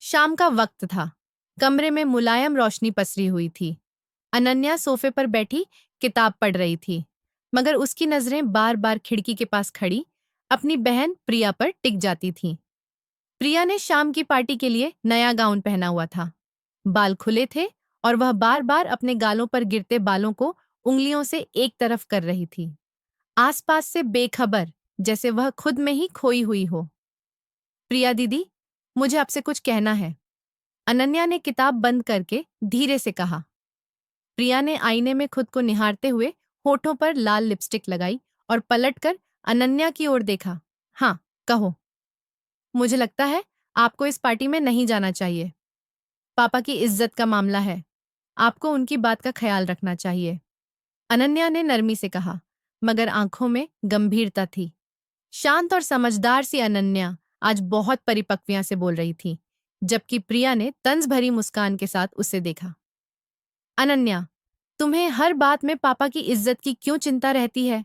शाम का वक्त था। कमरे में मुलायम रोशनी पसरी हुई थी। अनन्या सोफे पर बैठी किताब पढ़ रही थी, मगर उसकी नजरें बार बार खिड़की के पास खड़ी अपनी बहन प्रिया पर टिक जाती थीं। प्रिया ने शाम की पार्टी के लिए नया गाउन पहना हुआ था। बाल खुले थे और वह बार बार अपने गालों पर गिरते बालों को उंगलियों से एक तरफ कर रही थी, आसपास से बेखबर, जैसे वह खुद में ही खोई हुई हो। प्रिया दीदी, मुझे आपसे कुछ कहना है, अनन्या ने किताब बंद करके धीरे से कहा। प्रिया ने आईने में खुद को निहारते हुए होठों पर लाल लिपस्टिक लगाई और पलटकर अनन्या की ओर देखा। हाँ, कहो। मुझे लगता है आपको इस पार्टी में नहीं जाना चाहिए। पापा की इज्जत का मामला है। आपको उनकी बात का ख्याल रखना चाहिए। अनन्या ने नरमी से कहा, मगर आंखों में गंभीरता थी। शांत और समझदार सी अनन्या आज बहुत परिपक्वियां से बोल रही थी, जबकि प्रिया ने तंज भरी मुस्कान के साथ उसे देखा। अनन्या, तुम्हें हर बात में पापा की इज्जत की क्यों चिंता रहती है?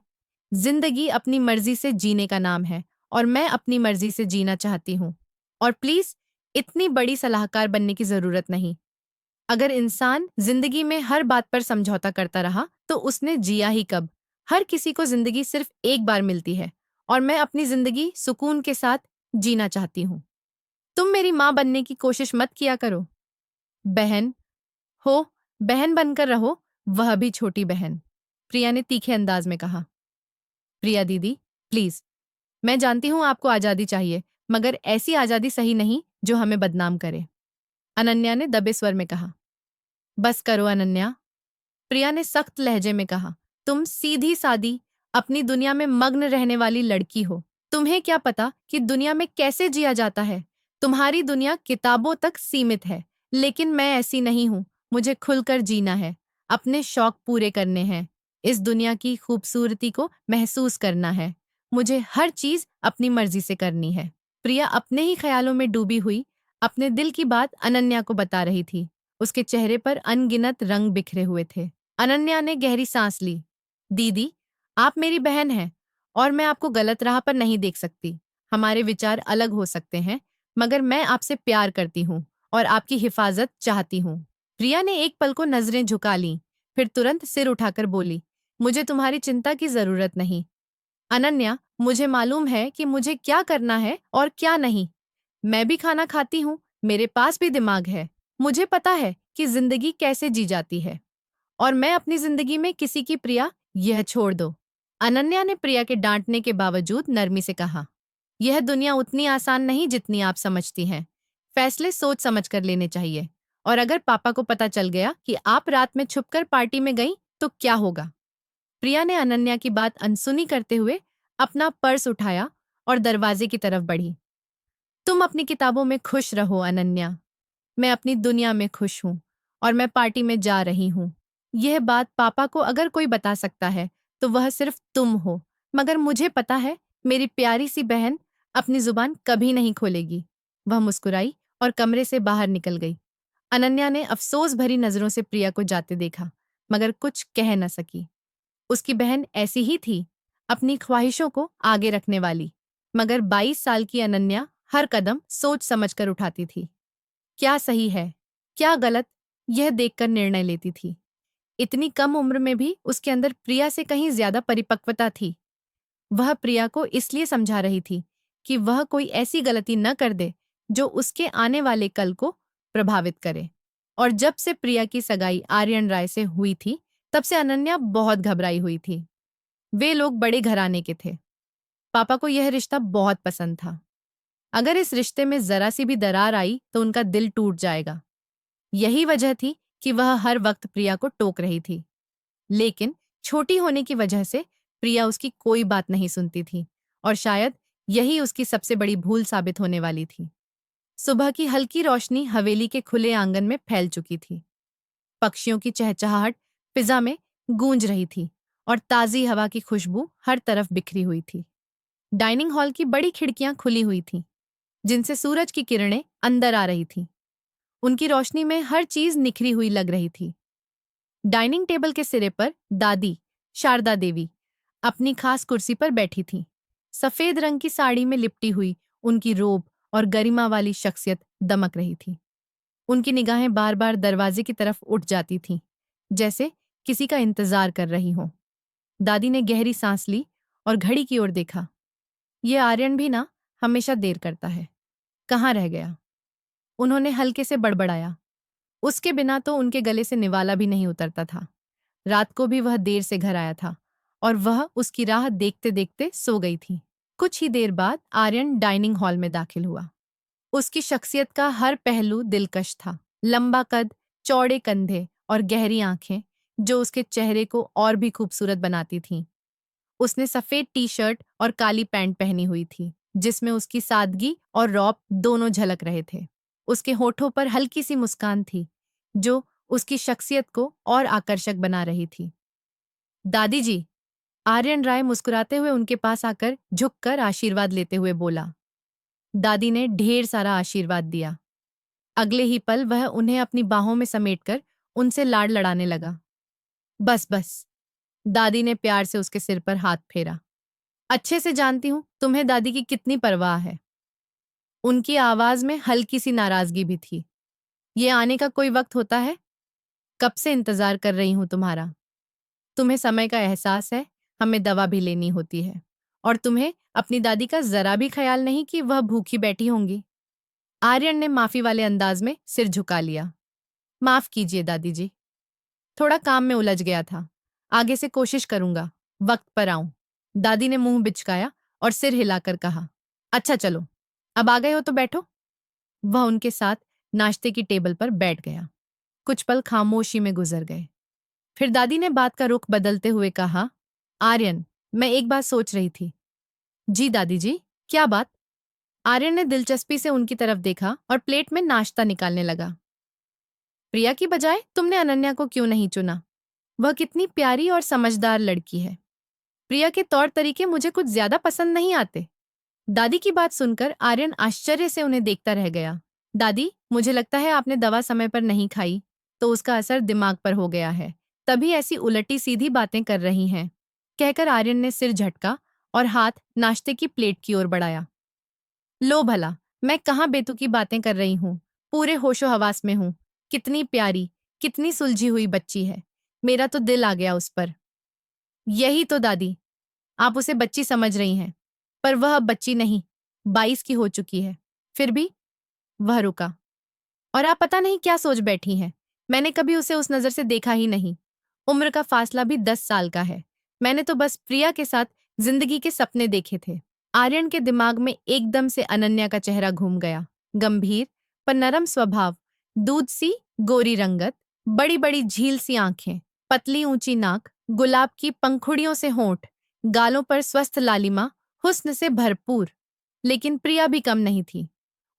जिंदगी अपनी मर्जी से जीने का नाम है और मैं अपनी मर्जी से जीना चाहती हूँ। और प्लीज, इतनी बड़ी सलाहकार बनने की जरूरत नहीं। अगर इंसान जिंदगी में हर बात पर समझौता करता रहा तो उसने जिया ही कब? हर किसी को जिंदगी सिर्फ एक बार मिलती है और मैं अपनी जिंदगी सुकून के साथ जीना चाहती हूँ। तुम मेरी माँ बनने की कोशिश मत किया करो। बहन हो, बहन बनकर रहो, वह भी छोटी बहन, प्रिया ने तीखे अंदाज में कहा। प्रिया दीदी, प्लीज, मैं जानती हूँ आपको आजादी चाहिए, मगर ऐसी आजादी सही नहीं जो हमें बदनाम करे, अनन्या ने दबे स्वर में कहा। बस करो अनन्या, प्रिया ने सख्त लहजे में कहा। तुम सीधी सादी अपनी दुनिया में मग्न रहने वाली लड़की हो। तुम्हें क्या पता कि दुनिया में कैसे जिया जाता है? तुम्हारी दुनिया किताबों तक सीमित है, लेकिन मैं ऐसी नहीं हूं। मुझे खुलकर जीना है, अपने शौक पूरे करने हैं, इस दुनिया की खूबसूरती को महसूस करना है। मुझे हर चीज अपनी मर्जी से करनी है। प्रिया अपने ही ख्यालों में डूबी हुई अपने दिल की बात अनन्या को बता रही थी। उसके चेहरे पर अनगिनत रंग बिखरे हुए थे। अनन्या ने गहरी सांस ली। दीदी, आप मेरी बहन हैं और मैं आपको गलत राह पर नहीं देख सकती। हमारे विचार अलग हो सकते हैं, मगर मैं आपसे प्यार करती हूँ और आपकी हिफाजत चाहती हूँ। प्रिया ने एक पल को नजरें झुका लीं, फिर तुरंत सिर उठाकर बोली, मुझे तुम्हारी चिंता की जरूरत नहीं। अनन्या, मुझे मालूम है कि मुझे क्या करना है और क्या नहीं। मैं भी खाना खाती हूँ, मेरे पास भी दिमाग है। मुझे पता है कि जिंदगी कैसे जी जाती है और मैं अपनी जिंदगी में किसी की प्रिया, यह छोड़ दो। अनन्या ने प्रिया के डांटने के बावजूद नरमी से कहा, यह दुनिया उतनी आसान नहीं जितनी आप समझती हैं। फैसले सोच समझ कर लेने चाहिए। और अगर पापा को पता चल गया कि आप रात में छुपकर पार्टी में गई तो क्या होगा? प्रिया ने अनन्या की बात अनसुनी करते हुए अपना पर्स उठाया और दरवाजे की तरफ बढ़ी। तुम अपनी किताबों में खुश रहो अनन्या, मैं अपनी दुनिया में खुश हूँ और मैं पार्टी में जा रही हूँ। यह बात पापा को अगर कोई बता सकता है तो वह सिर्फ तुम हो, मगर मुझे पता है मेरी प्यारी सी बहन अपनी जुबान कभी नहीं खोलेगी। वह मुस्कुराई और कमरे से बाहर निकल गई। अनन्या ने अफसोस भरी नजरों से प्रिया को जाते देखा, मगर कुछ कह न सकी। उसकी बहन ऐसी ही थी, अपनी ख्वाहिशों को आगे रखने वाली, मगर 22 साल की अनन्या हर कदम सोच समझकर उठाती थी। क्या सही है, क्या गलत, यह देखकर निर्णय लेती थी। इतनी कम उम्र में भी उसके अंदर प्रिया से कहीं ज्यादा परिपक्वता थी। वह प्रिया को इसलिए समझा रही थी कि वह कोई ऐसी गलती न कर दे जो उसके आने वाले कल को प्रभावित करे। और जब से प्रिया की सगाई आर्यन राय से हुई थी, तब से अनन्या बहुत घबराई हुई थी। वे लोग बड़े घराने के थे। पापा को यह रिश्ता बहुत पसंद था। अगर इस रिश्ते में जरा सी भी दरार आई तो उनका दिल टूट जाएगा। यही वजह थी कि वह हर वक्त प्रिया को टोक रही थी। लेकिन छोटी होने की वजह से प्रिया उसकी कोई बात नहीं सुनती थी और शायद यही उसकी सबसे बड़ी भूल साबित होने वाली थी। सुबह की हल्की रोशनी हवेली के खुले आंगन में फैल चुकी थी। पक्षियों की चहचहाहट फिजा में गूंज रही थी और ताजी हवा की खुशबू हर तरफ बिखरी हुई थी। डाइनिंग हॉल की बड़ी खिड़कियां खुली हुई थीं, जिनसे सूरज की किरणें अंदर आ रही थीं। उनकी रोशनी में हर चीज निखरी हुई लग रही थी। डाइनिंग टेबल के सिरे पर दादी शारदा देवी अपनी खास कुर्सी पर बैठी थीं। सफेद रंग की साड़ी में लिपटी हुई उनकी रोब और गरिमा वाली शख्सियत दमक रही थी। उनकी निगाहें बार बार दरवाजे की तरफ उठ जाती थीं, जैसे किसी का इंतजार कर रही हों। दादी ने गहरी सांस ली और घड़ी की ओर देखा। ये आर्यन भी ना हमेशा देर करता है। कहाँ रह गया? उन्होंने हल्के से बड़बड़ाया। उसके बिना तो उनके गले से निवाला भी नहीं उतरता था। रात को भी वह देर से घर आया था और वह उसकी राह देखते देखते सो गई थी। कुछ ही देर बाद आर्यन डाइनिंग हॉल में दाखिल हुआ। उसकी शख्सियत का हर पहलू दिलकश था। लंबा कद, चौड़े कंधे और गहरी आंखें जो उसके चेहरे को और भी खूबसूरत बनाती थीं। उसने सफेद टी शर्ट और काली पैंट पहनी हुई थी, जिसमें उसकी सादगी और रौब दोनों झलक रहे थे। उसके होठों पर हल्की सी मुस्कान थी, जो उसकी शख्सियत को और आकर्षक बना रही थी। दादी जी, आर्यन राय मुस्कुराते हुए उनके पास आकर झुककर आशीर्वाद लेते हुए बोला। दादी ने ढेर सारा आशीर्वाद दिया। अगले ही पल वह उन्हें अपनी बाहों में समेटकर उनसे लाड़ लड़ाने लगा। बस बस, दादी ने प्यार से उसके सिर पर हाथ फेरा। अच्छे से जानती हूं तुम्हें दादी की कितनी परवाह है। उनकी आवाज में हल्की सी नाराजगी भी थी। ये आने का कोई वक्त होता है? कब से इंतजार कर रही हूं तुम्हारा। तुम्हें समय का एहसास है, हमें दवा भी लेनी होती है। और तुम्हें अपनी दादी का जरा भी ख्याल नहीं कि वह भूखी बैठी होंगी। आर्यन ने माफी वाले अंदाज में सिर झुका लिया। माफ कीजिए दादी जी, थोड़ा काम में उलझ गया था। आगे से कोशिश करूंगा वक्त पर आऊं। दादी ने मुंह बिचकाया और सिर हिलाकर कहा। अच्छा चलो, अब आ गए हो तो बैठो। वह उनके साथ नाश्ते की टेबल पर बैठ गया। कुछ पल खामोशी में गुजर गए। फिर दादी ने बात का रुख बदलते हुए कहा, आर्यन, मैं एक बात सोच रही थी। जी दादी जी, क्या बात? आर्यन ने दिलचस्पी से उनकी तरफ देखा और प्लेट में नाश्ता निकालने लगा। प्रिया की बजाय तुमने अनन्या को क्यों नहीं चुना? वह कितनी प्यारी और समझदार लड़की है। प्रिया के तौर तरीके मुझे कुछ ज्यादा पसंद नहीं आते। दादी की बात सुनकर आर्यन आश्चर्य से उन्हें देखता रह गया। दादी, मुझे लगता है आपने दवा समय पर नहीं खाई, तो उसका असर दिमाग पर हो गया है। तभी ऐसी उलटी सीधी बातें कर रही हैं। कहकर आर्यन ने सिर झटका और हाथ नाश्ते की प्लेट की ओर बढ़ाया। लो भला, मैं कहाँ बेतुकी बातें कर रही हूँ। पूरे होशो हवास में हूँ। कितनी प्यारी, कितनी सुलझी हुई बच्ची है। मेरा तो दिल आ गया उस पर। यही तो दादी, आप उसे बच्ची समझ रही हैं, पर वह अब बच्ची नहीं, 22 की हो चुकी है। फिर भी वह रुका। और आप पता नहीं क्या सोच बैठी हैं। मैंने कभी उसे उस नजर से देखा ही नहीं। उम्र का फासला भी 10 साल का है। मैंने तो बस प्रिया के साथ जिंदगी के सपने देखे थे। आर्यन के दिमाग में एकदम से अनन्या का चेहरा घूम गया। गंभीर पर नरम स्वभाव, दूध सी गोरी रंगत, बड़ी बड़ी झील सी आंखें, पतली ऊंची नाक, गुलाब की पंखुड़ियों से होंठ, गालों पर स्वस्थ लालिमा, हुस्न से भरपूर। लेकिन प्रिया भी कम नहीं थी।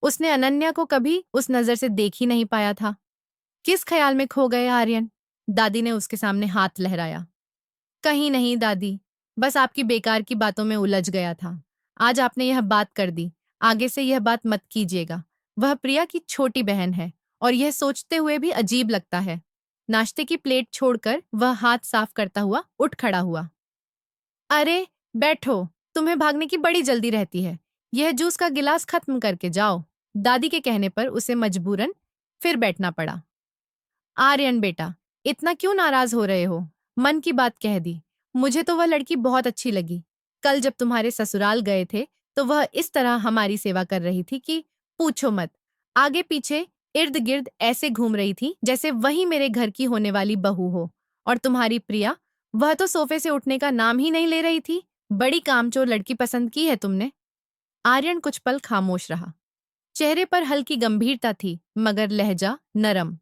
उसने अनन्या को कभी उस नजर से देख ही नहीं पाया था। किस ख्याल में खो गए आर्यन? दादी ने उसके सामने हाथ लहराया। कहीं नहीं दादी, बस आपकी बेकार की बातों में उलझ गया था। आज आपने यह बात कर दी, आगे से यह बात मत कीजिएगा। वह प्रिया की छोटी बहन है और यह सोचते हुए भी अजीब लगता है। नाश्ते की प्लेट छोड़कर वह हाथ साफ करता हुआ उठ खड़ा हुआ। अरे बैठो, तुम्हें भागने की बड़ी जल्दी रहती है। यह जूस का गिलास खत्म करके जाओ। दादी के कहने पर उसे मजबूरन फिर बैठना पड़ा। आर्यन बेटा, इतना क्यों नाराज हो रहे हो? मन की बात कह दी। मुझे तो वह लड़की बहुत अच्छी लगी। कल जब तुम्हारे ससुराल गए थे, तो वह इस तरह हमारी सेवा कर रही थी कि पूछो मत। आगे पीछे इर्द गिर्द ऐसे घूम रही थी जैसे वही मेरे घर की होने वाली बहू हो। और तुम्हारी प्रिया, वह तो सोफे से उठने का नाम ही नहीं ले रही थी। बड़ी कामचोर लड़की पसंद की है तुमने। आर्यन कुछ पल खामोश रहा। चेहरे पर हल्की गंभीरता थी, मगर लहजा नरम।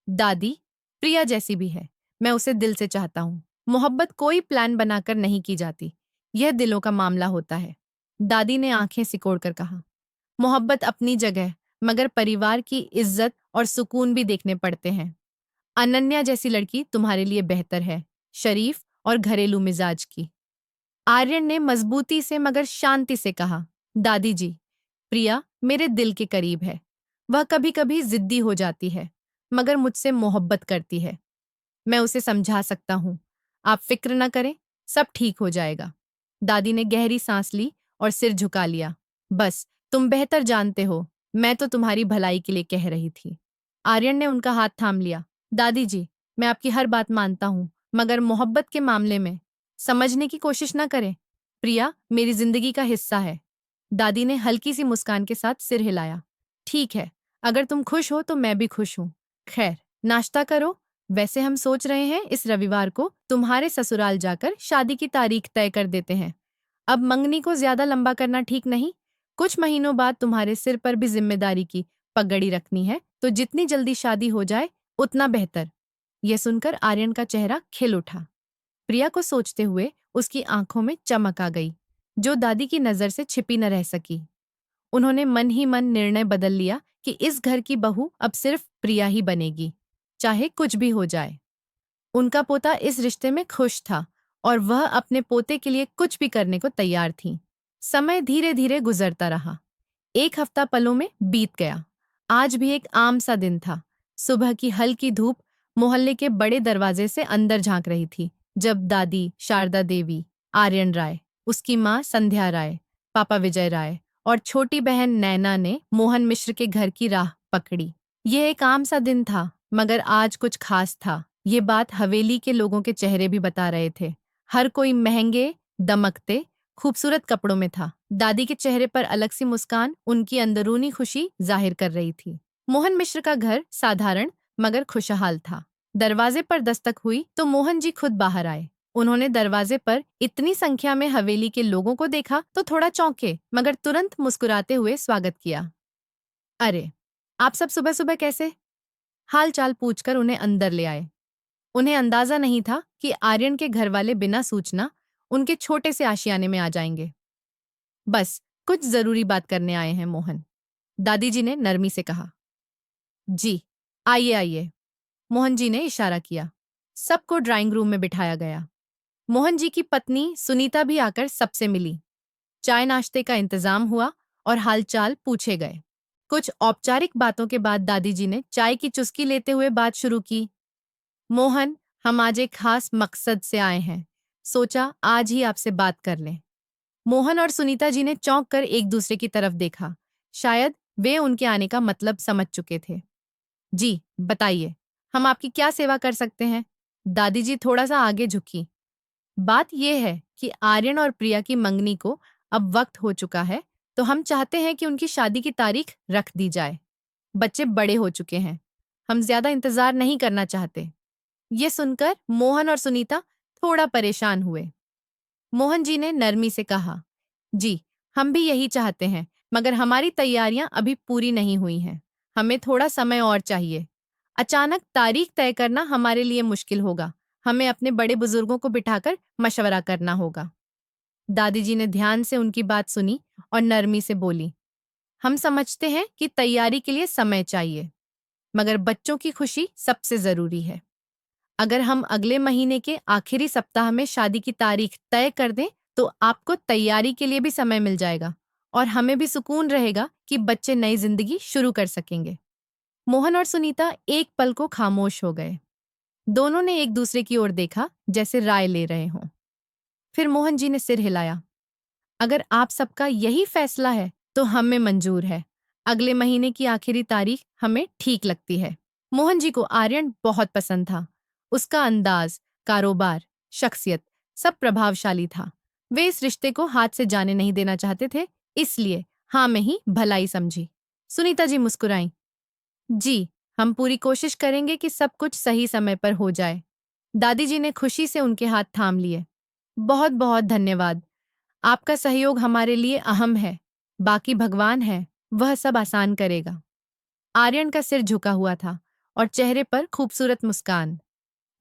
दादी, प्रिया जैसी भी है। मैं उसे दिल से चाहता हूँ। मोहब्बत कोई प्लान बनाकर नहीं की जाती। यह दिलों का मामला होता है। दादी ने आंखें सिकोड़कर कहा। मोहब्बत अपनी जगह, मगर परिवार की इज्जत और सुकून भी देखने पड़ते हैं। अनन्या जैसी लड़की तुम्हारे लिए बेहतर है, शरीफ और घरेलू मिजाज की। आर्यन ने मजबूती से मगर शांति से कहा। दादी जी, प्रिया मेरे दिल के करीब है। वह कभी कभी जिद्दी हो जाती है, मगर मुझसे मोहब्बत करती है। मैं उसे समझा सकता हूँ। आप फिक्र न करें, सब ठीक हो जाएगा। दादी ने गहरी सांस ली और सिर झुका लिया। बस, तुम बेहतर जानते हो, मैं तो तुम्हारी भलाई के लिए कह रही थी। आर्यन ने उनका हाथ थाम लिया। दादी जी, मैं आपकी हर बात मानता हूँ, मगर मोहब्बत के मामले में समझने की कोशिश न करें। प्रिया मेरी जिंदगी का हिस्सा है। दादी ने हल्की सी मुस्कान के साथ सिर हिलाया। ठीक है, अगर तुम खुश हो तो मैं भी खुश हूँ। खैर, नाश्ता करो। वैसे हम सोच रहे हैं इस रविवार को तुम्हारे ससुराल जाकर शादी की तारीख तय कर देते हैं। अब मंगनी को ज्यादा लंबा करना ठीक नहीं। कुछ महीनों बाद तुम्हारे सिर पर भी जिम्मेदारी की पगड़ी रखनी है, तो जितनी जल्दी शादी हो जाए उतना बेहतर। यह सुनकर आर्यन का चेहरा खिल उठा। प्रिया को सोचते हुए उसकी आंखों में चमक आ गई, जो दादी की नजर से छिपी न रह सकी। उन्होंने मन ही मन निर्णय बदल लिया कि इस घर की बहू अब सिर्फ प्रिया ही बनेगी, चाहे कुछ भी हो जाए। उनका पोता इस रिश्ते में खुश था और वह अपने पोते के लिए कुछ भी करने को तैयार थी। समय धीरे धीरे गुजरता रहा। एक हफ्ता पलों में बीत गया। आज भी एक आम सा दिन था। सुबह की हल्की धूप मोहल्ले के बड़े दरवाजे से अंदर झांक रही थी, जब दादी शारदा देवी, आर्यन राय, उसकी माँ संध्या राय, पापा विजय राय और छोटी बहन नैना ने मोहन मिश्र के घर की राह पकड़ी। यह एक आम सा दिन था, मगर आज कुछ खास था। ये बात हवेली के लोगों के चेहरे भी बता रहे थे। हर कोई महंगे, दमकते, खूबसूरत कपड़ों में था। दादी के चेहरे पर अलग सी मुस्कान उनकी अंदरूनी खुशी जाहिर कर रही थी। मोहन मिश्र का घर साधारण मगर खुशहाल था। दरवाजे पर दस्तक हुई तो मोहन जी खुद बाहर आए। उन्होंने दरवाजे पर इतनी संख्या में हवेली के लोगों को देखा तो थोड़ा चौंके, मगर तुरंत मुस्कुराते हुए स्वागत किया। अरे, आप सब सुबह सुबह कैसे? हाल चाल पूछकर उन्हें अंदर ले आए। उन्हें अंदाजा नहीं था कि आर्यन के घर वाले बिना सूचना उनके छोटे से आशियाने में आ जाएंगे। बस कुछ जरूरी बात करने आए हैं मोहन, दादी जी ने नरमी से कहा। जी, आइए आइए, मोहन जी ने इशारा किया। सबको ड्राइंग रूम में बिठाया गया। मोहन जी की पत्नी सुनीता भी आकर सबसे मिली। चाय नाश्ते का इंतजाम हुआ और हालचाल पूछे गए। कुछ औपचारिक बातों के बाद दादी जी ने चाय की चुस्की लेते हुए बात शुरू की। मोहन, हम आज एक खास मकसद से आए हैं। सोचा आज ही आपसे बात कर लें। मोहन और सुनीता जी ने चौंक कर एक दूसरे की तरफ देखा। शायद वे उनके आने का मतलब समझ चुके थे। जी, बताइए, हम आपकी क्या सेवा कर सकते हैं? दादी जी थोड़ा सा आगे झुकी। बात यह है कि आर्यन और प्रिया की मंगनी को अब वक्त हो चुका है, तो हम चाहते हैं कि उनकी शादी की तारीख रख दी जाए। बच्चे बड़े हो चुके हैं, हम ज्यादा इंतजार नहीं करना चाहते। ये सुनकर मोहन और सुनीता थोड़ा परेशान हुए। मोहन जी ने नरमी से कहा, जी, हम भी यही चाहते हैं, मगर हमारी तैयारियां अभी पूरी नहीं हुई हैं। हमें थोड़ा समय और चाहिए। अचानक तारीख तय करना हमारे लिए मुश्किल होगा। हमें अपने बड़े बुजुर्गों को बिठाकर मशवरा करना होगा। दादी जी ने ध्यान से उनकी बात सुनी और नरमी से बोली, हम समझते हैं कि तैयारी के लिए समय चाहिए, मगर बच्चों की खुशी सबसे जरूरी है। अगर हम अगले महीने के आखिरी सप्ताह में शादी की तारीख तय कर दें, तो आपको तैयारी के लिए भी समय मिल जाएगा और हमें भी सुकून रहेगा कि बच्चे नई जिंदगी शुरू कर सकेंगे। मोहन और सुनीता एक पल को खामोश हो गए। दोनों ने एक दूसरे की ओर देखा, जैसे राय ले रहे हों। फिर मोहन जी ने सिर हिलाया। अगर आप सबका यही फैसला है, तो हमें मंजूर है। अगले महीने की आखिरी तारीख हमें ठीक लगती है। मोहन जी को आर्यन बहुत पसंद था। उसका अंदाज, कारोबार, शख्सियत सब प्रभावशाली था। वे इस रिश्ते को हाथ से जाने नहीं देना चाहते थे, इसलिए हाँ में ही भलाई समझी। सुनीता जी मुस्कुराईं। जी, हम पूरी कोशिश करेंगे कि सब कुछ सही समय पर हो जाए। दादी जी ने खुशी से उनके हाथ थाम लिए। बहुत बहुत धन्यवाद। आपका सहयोग हमारे लिए अहम है। बाकी भगवान है, वह सब आसान करेगा। आर्यन का सिर झुका हुआ था और चेहरे पर खूबसूरत मुस्कान।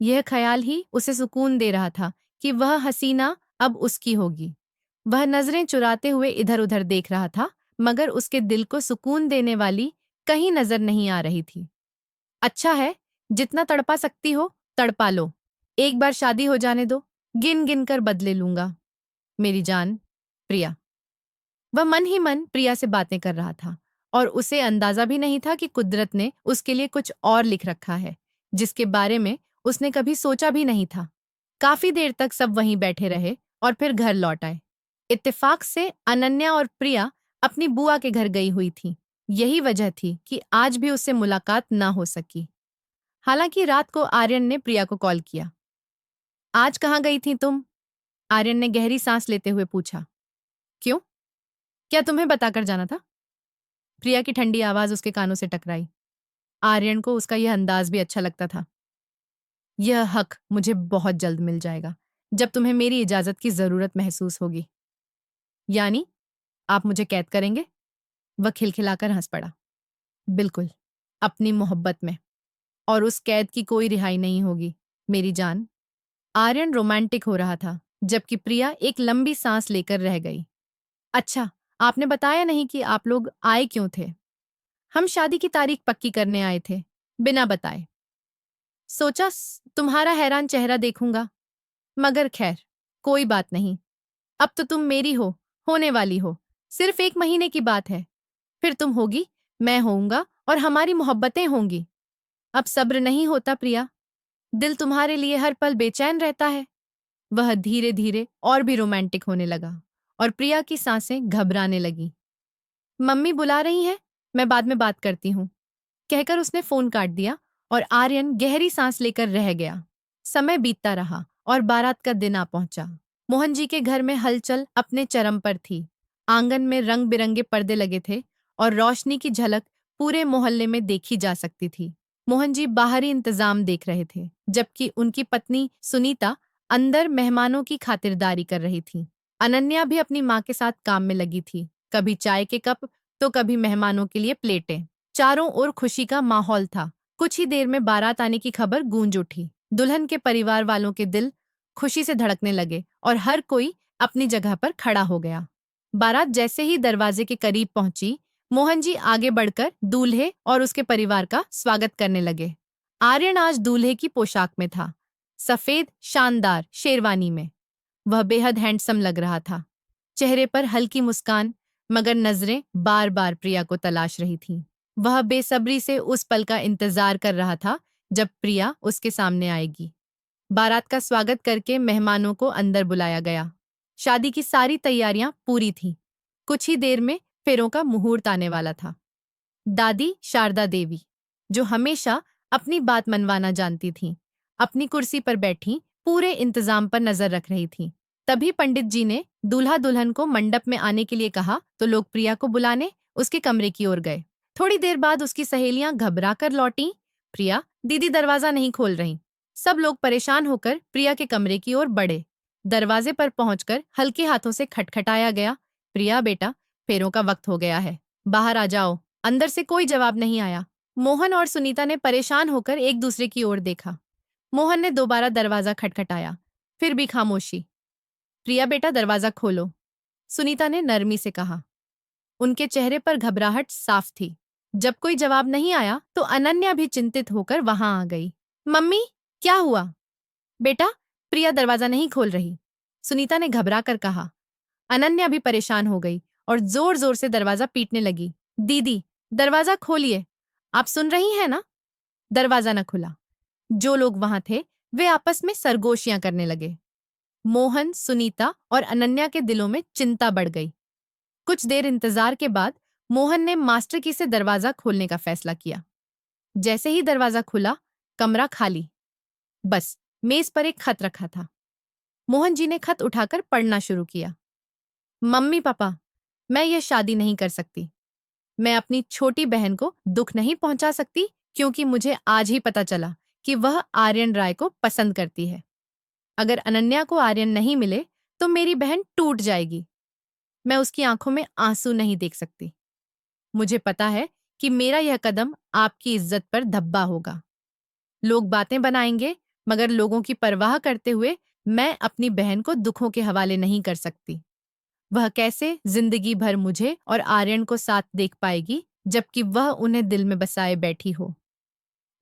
यह ख्याल ही उसे सुकून दे रहा था कि वह हसीना अब उसकी होगी। वह नजरें चुराते हुए इधर उधर देख रहा था, मगर उसके दिल को सुकून देने वाली कहीं नजर नहीं आ रही थी। अच्छा है, जितना तड़पा सकती हो तड़पा लो। एक बार शादी हो जाने दो, गिन गिन कर बदले लूंगा। मेरी जान, प्रिया। वह मन ही मन प्रिया से बातें कर रहा था और उसे अंदाजा भी नहीं था कि कुदरत ने उसके लिए कुछ और लिख रखा है, जिसके बारे में उसने कभी सोचा भी नहीं था। काफी देर तक सब वहीं बैठे रहे और फिर घर लौट आए। इत्तेफाक से अनन्या और प्रिया अपनी बुआ के घर गई हुई थी। यही वजह थी कि आज भी उससे मुलाकात ना हो सकी। हालांकि रात को आर्यन ने प्रिया को कॉल किया। आज कहाँ गई थी तुम? आर्यन ने गहरी सांस लेते हुए पूछा। क्यों? क्या तुम्हें बताकर जाना था? प्रिया की ठंडी आवाज उसके कानों से टकराई। आर्यन को उसका यह अंदाज भी अच्छा लगता था। यह हक मुझे बहुत जल्द मिल जाएगा, जब तुम्हें मेरी इजाजत की जरूरत महसूस होगी। यानी आप मुझे कैद करेंगे? वह खिलखिलाकर हंस पड़ा। बिल्कुल, अपनी मोहब्बत में। और उस कैद की कोई रिहाई नहीं होगी, मेरी जान। आर्यन रोमांटिक हो रहा था, जबकि प्रिया एक लंबी सांस लेकर रह गई। अच्छा, आपने बताया नहीं कि आप लोग आए क्यों थे? हम शादी की तारीख पक्की करने आए थे, बिना बताए। सोचा तुम्हारा हैरान चेहरा देखूंगा, मगर खैर, कोई बात नहीं। अब तो तुम मेरी होने वाली हो। सिर्फ 1 महीने की बात है, फिर तुम होगी, मैं होऊंगा और हमारी मोहब्बतें होंगी। अब सब्र नहीं होता प्रिया, दिल तुम्हारे लिए हर पल बेचैन रहता है। वह धीरे धीरे और भी रोमांटिक होने लगा और प्रिया की सांसें घबराने लगी। मम्मी बुला रही हैं, मैं बाद में बात करती हूँ, कहकर उसने फोन काट दिया और आर्यन गहरी सांस लेकर रह गया। समय बीतता रहा और बारात का दिन आ पहुंचा। मोहन जी के घर में हलचल अपने चरम पर थी। आंगन में रंग बिरंगे पर्दे लगे थे और रोशनी की झलक पूरे मोहल्ले में देखी जा सकती थी। मोहन जी बाहरी इंतजाम देख रहे थे, जबकि उनकी पत्नी सुनीता अंदर मेहमानों की खातिरदारी कर रही थी। अनन्या भी अपनी माँ के साथ काम में लगी थी, कभी चाय के कप तो कभी मेहमानों के लिए प्लेटें। चारों ओर खुशी का माहौल था। कुछ ही देर में बारात आने की खबर गूंज उठी। दुल्हन के परिवार वालों के दिल खुशी से धड़कने लगे और हर कोई अपनी जगह पर खड़ा हो गया। बारात जैसे ही दरवाजे के करीब पहुंची, मोहन जी आगे बढ़कर दूल्हे और उसके परिवार का स्वागत करने लगे। आर्यन आज दूल्हे की पोशाक में था, सफेद शानदार शेरवानी में। वह बेहद हैंडसम लग रहा था। चेहरे पर हल्की मुस्कान, मगर नजरें बार बार प्रिया को तलाश रही थीं। वह बेसब्री से उस पल का इंतजार कर रहा था जब प्रिया उसके सामने आएगी। बारात का स्वागत करके मेहमानों को अंदर बुलाया गया। शादी की सारी तैयारियां पूरी थीं। कुछ ही देर में फेरों का मुहूर्त आने वाला था। दादी शारदा देवी, जो हमेशा अपनी बात मनवाना जानती थीं, अपनी कुर्सी पर बैठी पूरे इंतजाम पर नजर रख रही थीं। तभी पंडित जी ने दूल्हा दुल्हन को मंडप में आने के लिए कहा तो लोग प्रिया को बुलाने उसके कमरे की ओर गए। थोड़ी देर बाद उसकी सहेलियां घबरा कर लौटीं। प्रिया, दीदी दरवाजा नहीं खोल रही। सब लोग परेशान होकर प्रिया के कमरे की ओर बढ़े। दरवाजे पर पहुंचकर हल्के हाथों से खटखटाया गया। प्रिया बेटा, फेरों का वक्त हो गया है, बाहर आ जाओ। अंदर से कोई जवाब नहीं आया। मोहन और सुनीता ने परेशान होकर एक दूसरे की ओर देखा। मोहन ने दोबारा दरवाजा खटखटाया, फिर भी खामोशी। प्रिया बेटा, दरवाजा खोलो, सुनीता ने नरमी से कहा। उनके चेहरे पर घबराहट साफ थी। जब कोई जवाब नहीं आया तो अनन्या भी चिंतित होकर वहां आ गई। मम्मी, क्या हुआ? बेटा, प्रिया दरवाजा नहीं खोल रही, सुनीता ने घबरा कर कहा। अनन्या भी परेशान हो गई और जोर जोर से दरवाजा पीटने लगी। दीदी, दरवाजा खोलिए, आप सुन रही हैं ना? दरवाजा न खुला। जो लोग वहां थे वे आपस में सरगोशियां करने लगे। मोहन, सुनीता और अनन्या के दिलों में चिंता बढ़ गई। कुछ देर इंतजार के बाद मोहन ने मास्टर की से दरवाजा खोलने का फैसला किया। जैसे ही दरवाजा खुला, कमरा खाली। बस मेज पर एक खत रखा था। मोहन जी ने खत उठाकर पढ़ना शुरू किया। मम्मी पापा, मैं ये शादी नहीं कर सकती। मैं अपनी छोटी बहन को दुख नहीं पहुंचा सकती, क्योंकि मुझे आज ही पता चला कि वह आर्यन राय को पसंद करती है। अगर अनन्या को आर्यन नहीं मिले तो मेरी बहन टूट जाएगी। मैं उसकी आंखों में आंसू नहीं देख सकती। मुझे पता है कि मेरा यह कदम आपकी इज्जत पर धब्बा होगा। लोग बातें बनाएंगे, मगर लोगों की परवाह करते हुए मैं अपनी बहन को दुखों के हवाले नहीं कर सकती। वह कैसे जिंदगी भर मुझे और आर्यन को साथ देख पाएगी, जबकि वह उन्हें दिल में बसाए बैठी हो।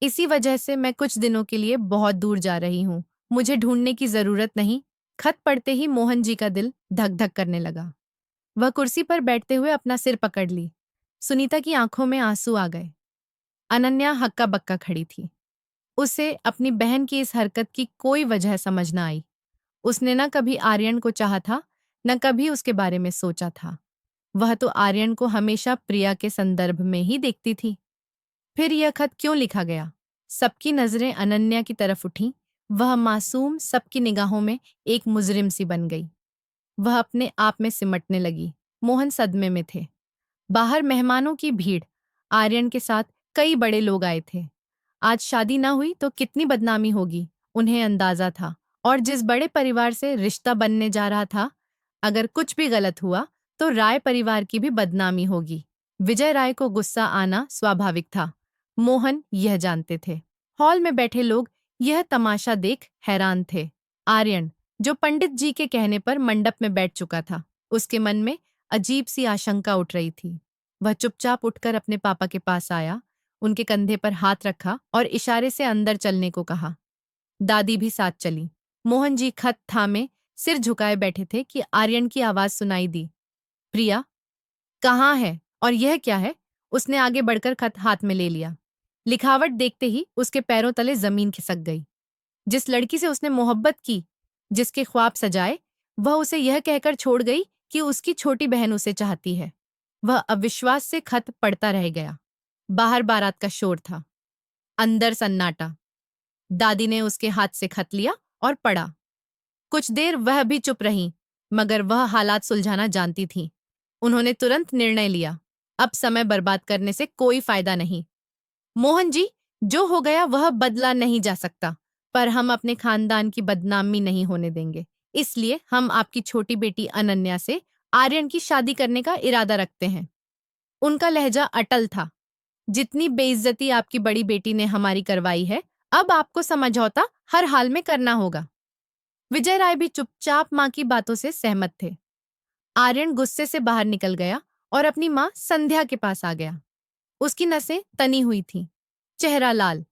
इसी वजह से मैं कुछ दिनों के लिए बहुत दूर जा रही हूँ। मुझे ढूंढने की जरूरत नहीं। खत पढ़ते ही मोहन जी का दिल धक धक करने लगा। वह कुर्सी पर बैठते हुए अपना सिर पकड़ ली। सुनीता की आंखों में आंसू आ गए। अनन्या हक्का बक्का खड़ी थी। उसे अपनी बहन की इस हरकत की कोई वजह समझ न आई। उसने न कभी आर्यन को चाहा था, न कभी उसके बारे में सोचा था। वह तो आर्यन को हमेशा प्रिया के संदर्भ में ही देखती थी। फिर यह खत क्यों लिखा गया? सबकी नजरें अनन्या की तरफ उठीं। वह मासूम सबकी निगाहों में एक मुजरिम सी बन गई। वह अपने आप में सिमटने लगी। मोहन सदमे में थे। बाहर मेहमानों की भीड़। आर्यन के साथ कई बड़े लोग आए थे। आज शादी ना हुई तो कितनी बदनामी होगी, उन्हें अंदाजा था। और जिस बड़े परिवार से रिश्ता बनने जा रहा था, अगर कुछ भी गलत हुआ तो राय परिवार की भी बदनामी होगी। विजय राय को गुस्सा आना स्वाभाविक था। मोहन यह जानते थे। हॉल में बैठे लोग यह तमाशा देख हैरान थे। आर्यन, जो पंडित जी के कहने पर मंडप में बैठ चुका था, उसके मन में अजीब सी आशंका उठ रही थी। वह चुपचाप उठकर अपने पापा के पास आया, उनके कंधे पर हाथ रखा और इशारे से अंदर चलने को कहा। दादी भी साथ चली। मोहन जी खत थामे सिर झुकाए बैठे थे कि आर्यन की आवाज सुनाई दी। प्रिया, कहाँ है और यह क्या है? उसने आगे बढ़कर खत हाथ में ले लिया। लिखावट देखते ही उसके पैरों तले जमीन खिसक गई। जिस लड़की से उसने मोहब्बत की, जिसके ख्वाब सजाए, वह उसे यह कहकर छोड़ गई कि उसकी छोटी बहन उसे चाहती है। वह अविश्वास से खत पढ़ता रह गया। बाहर बारात का शोर था, अंदर सन्नाटा। दादी ने उसके हाथ से खत लिया और पढ़ा। कुछ देर वह भी चुप रही, मगर वह हालात सुलझाना जानती थी। उन्होंने तुरंत निर्णय लिया, अब समय बर्बाद करने से कोई फायदा नहीं। मोहन जी, जो हो गया वह बदला नहीं जा सकता, पर हम अपने खानदान की बदनामी नहीं होने देंगे। इसलिए हम आपकी छोटी बेटी अनन्या से आर्यन की शादी करने का इरादा रखते हैं। उनका लहजा अटल था। जितनी बेइज्जती आपकी बड़ी बेटी ने हमारी करवाई है, अब आपको समझौता हर हाल में करना होगा। विजय राय भी चुपचाप मां की बातों से सहमत थे। आर्यन गुस्से से बाहर निकल गया और अपनी मां संध्या के पास आ गया। उसकी नसें तनी हुई थीं, चेहरा लाल।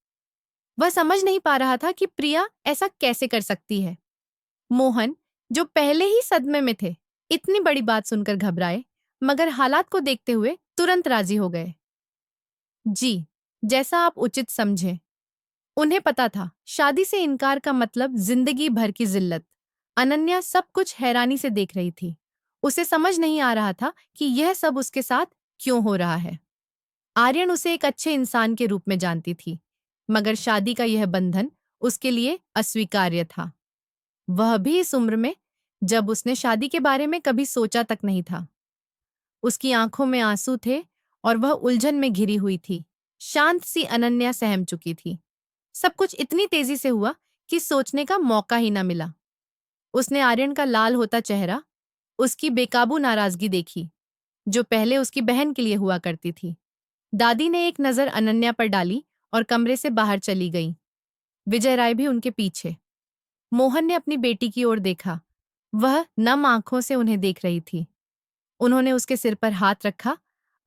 वह समझ नहीं पा रहा था कि प्रिया ऐसा कैसे कर सकती है। मोहन, जो पहले ही सदमे में थे, इतनी बड़ी बात सुनकर घबराए, मगर हालात को देखते हुए तुरंत राजी हो गए। जी, जैसा आप उचित समझें। उन्हें पता था, शादी से इनकार का मतलब जिंदगी भर की जिल्लत। अनन्या सब कुछ हैरानी से देख रही थी। उसे समझ नहीं आ रहा था कि यह सब उसके साथ क्यों हो रहा है। आर्यन उसे एक अच्छे इंसान के रूप में जानती थी, मगर शादी का यह बंधन उसके लिए अस्वीकार्य था। वह भी इस उम्र में, जब उसने शादी के बारे में कभी सोचा तक नहीं था। उसकी आंखों में आंसू थे और वह उलझन में घिरी हुई थी। शांत सी अनन्या सहम चुकी थी। सब कुछ इतनी तेजी से हुआ कि सोचने का मौका ही न मिला। उसने आर्यन का लाल होता चेहरा, उसकी बेकाबू नाराजगी देखी, जो पहले उसकी बहन के लिए हुआ करती थी। दादी ने एक नजर अनन्या पर डाली और कमरे से बाहर चली गई। विजय राय भी उनके पीछे। मोहन ने अपनी बेटी की ओर देखा। वह नम आंखों से उन्हें देख रही थी। उन्होंने उसके सिर पर हाथ रखा,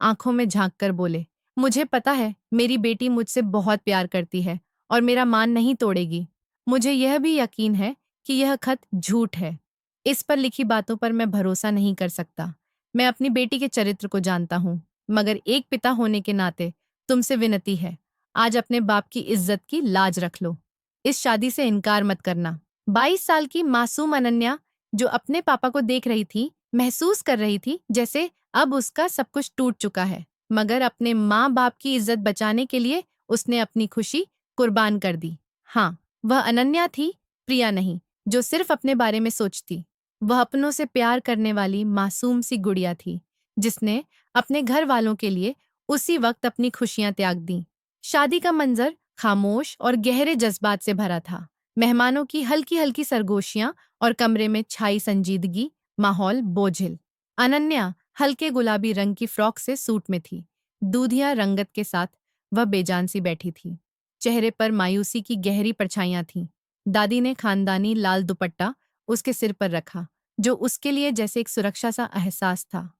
आंखों में झांक कर बोले, मुझे पता है मेरी बेटी मुझसे बहुत प्यार करती है और मेरा मान नहीं तोड़ेगी। मुझे यह भी यकीन है कि यह खत झूठ है। इस पर लिखी बातों पर मैं भरोसा नहीं कर सकता। मैं अपनी बेटी के चरित्र को जानता हूँ, मगर एक पिता होने के नाते तुमसे विनती है, आज अपने बाप की इज्जत की लाज रख लो। इस शादी से इनकार मत करना। 22 साल की मासूम अनन्या, जो अपने पापा को देख रही थी, महसूस कर रही थी जैसे अब उसका सब कुछ टूट चुका है, मगर अपने माँ बाप की इज्जत बचाने के लिए उसने अपनी खुशी कुर्बान कर दी। हाँ, वह अनन्या थी, प्रिया नहीं, जो सिर्फ अपने बारे में सोचती। वह अपनों से प्यार करने वाली मासूम सी गुड़िया थी, जिसने अपने घर वालों के लिए उसी वक्त अपनी खुशियां त्याग दी। शादी का मंजर खामोश और गहरे जज्बात से भरा था। मेहमानों की हल्की हल्की सरगोशियां और कमरे में छाई संजीदगी, माहौल बोझिल। अनन्या हल्के गुलाबी रंग की फ्रॉक से सूट में थी। दूधिया रंगत के साथ वह बेजान सी बैठी थी। चेहरे पर मायूसी की गहरी परछाइयां थीं। दादी ने खानदानी लाल दुपट्टा उसके सिर पर रखा, जो उसके लिए जैसे एक सुरक्षा सा एहसास था,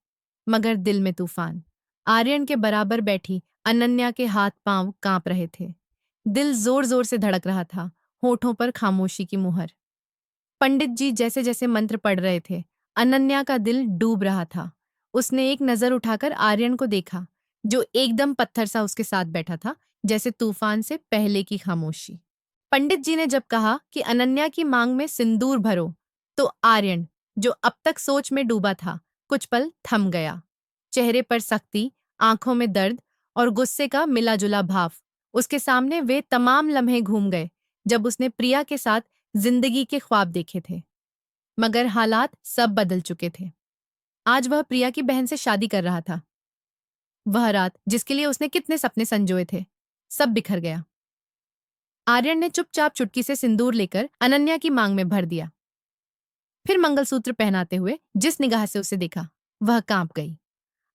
मगर दिल में तूफान। आर्यन के बराबर बैठी अनन्या के हाथ पांव कांप रहे थे। दिल जोर जोर से धड़क रहा था, होठों पर खामोशी की मुहर। पंडित जी जैसे जैसे मंत्र पढ़ रहे थे, अनन्या का दिल डूब रहा था। उसने एक नजर उठाकर आर्यन को देखा, जो एकदम पत्थर सा उसके साथ बैठा था, जैसे तूफान से पहले की खामोशी। पंडित जी ने जब कहा कि अनन्या की मांग में सिंदूर भरो, तो आर्यन, जो अब तक सोच में डूबा था, कुछ पल थम गया। चेहरे पर सख्ती, आंखों में दर्द और गुस्से का मिला जुला भाव। उसके सामने वे तमाम लम्हे घूम गए जब उसने प्रिया के साथ जिंदगी के ख्वाब देखे थे। मगर हालात सब बदल चुके थे। आज वह प्रिया की बहन से शादी कर रहा था। वह रात जिसके लिए उसने कितने सपने संजोए थे, सब बिखर गया। आर्यन ने चुपचाप चुटकी से सिंदूर लेकर अनन्या की मांग में भर दिया। फिर मंगलसूत्र पहनाते हुए जिस निगाह से उसे देखा, वह कांप गई।